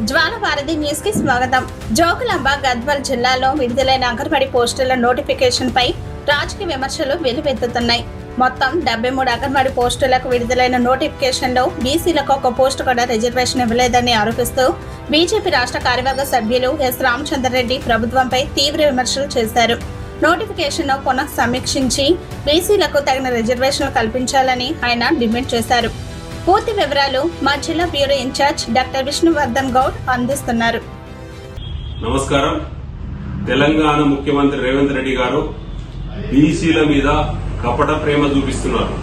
జ్వాలవారధి news కి స్వాగతం. జోగులాంబ గద్వాల్ జిల్లాలో విడుదలైన అంగన్వాడీ పోస్టుల నోటిఫికేషన్ పై రాజకీయ విమర్శలు వెల్లువెత్తుతున్నాయి. మొత్తం 73 అంగన్వాడీ పోస్టులకు విడుదలైన నోటిఫికేషన్ లో బీసీలకు ఒక పోస్టు కూడా రిజర్వేషన్ ఇవ్వలేదని ఆరోపిస్తూ బీజేపీ రాష్ట్ర కార్యవర్గ సభ్యులు ఎస్ రామచంద్రరెడ్డి ప్రభుత్వంపై తీవ్ర విమర్శలు చేశారు. నోటిఫికేషన్ పునః సమీక్షించి బీసీలకు తగిన రిజర్వేషన్లు కల్పించాలని ఆయన డిమాండ్ చేశారు. పూర్తి వివరాలు మా జిల్లా bureau incharge doctor Vishnuvardhan Goud అందిస్తున్నారు. నమస్కారం. తెలంగాణ ముఖ్యమంత్రి రేవంత్ రెడ్డి గారు బీసీల మీద కపట ప్రేమ చూపిస్తున్నారు.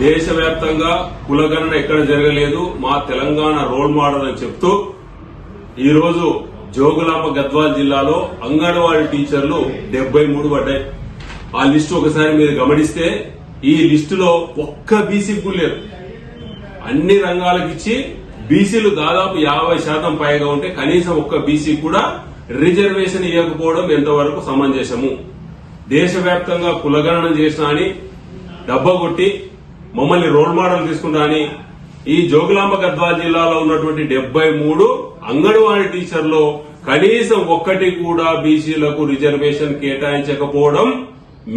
దేశవ్యాప్తంగా కులగణన ఎక్కడ జరగలేదు, మా తెలంగాణ రోల్ మోడల్ అని చెప్తూ ఈరోజు జోగులాంబ గద్వాల్ జిల్లాలో అంగన్వాడీ టీచర్లు 73 పడ్డాయి. ఆ లిస్టు ఒకసారి మీరు గమనిస్తే ఈ లిస్టులో ఒక్క బీసీ కూడా లేరు. అన్ని రంగాలకు ఇచ్చి బీసీలు దాదాపు 50% పైగా ఉంటే కనీసం ఒక్క బీసీ కూడా రిజర్వేషన్ ఇవ్వకపోవడం ఎంతవరకు సమంజసము? దేశవ్యాప్తంగా కులగణన చేసినా అని డబ్బగొట్టి మమ్మల్ని రోల్ మోడల్ తీసుకుంటా అని ఈ జోగులాంబ గద్వాల్ జిల్లాలో ఉన్నటువంటి 73 అంగన్వాడీ టీచర్లు కనీసం ఒక్కటి కూడా బీసీలకు రిజర్వేషన్ కేటాయించకపోవడం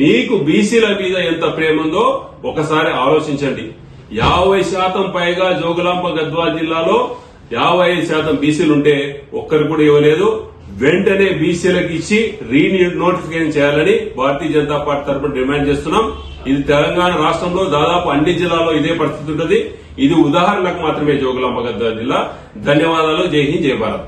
మీకు బీసీల మీద ఎంత ప్రేమ ఉందో ఒకసారి ఆలోచించండి. 50% పైగా జోగులాంబ గద్వాల్ జిల్లాలో 55% బీసీలుంటే ఒక్కరు కూడా ఇవ్వలేదు. వెంటనే బీసీలకు ఇచ్చి నోటిఫికేషన్ చేయాలని భారతీయ జనతా పార్టీ తరఫున డిమాండ్ చేస్తున్నాం. ఇది తెలంగాణ రాష్ట్రంలో దాదాపు అన్ని జిల్లాల్లో ఇదే పరిస్థితి ఉంటుంది. ఇది ఉదాహరణకు మాత్రమే జోగులాంబ గద్వాల్ జిల్లా. ధన్యవాదాలు. జై హింద్, జై భారత్.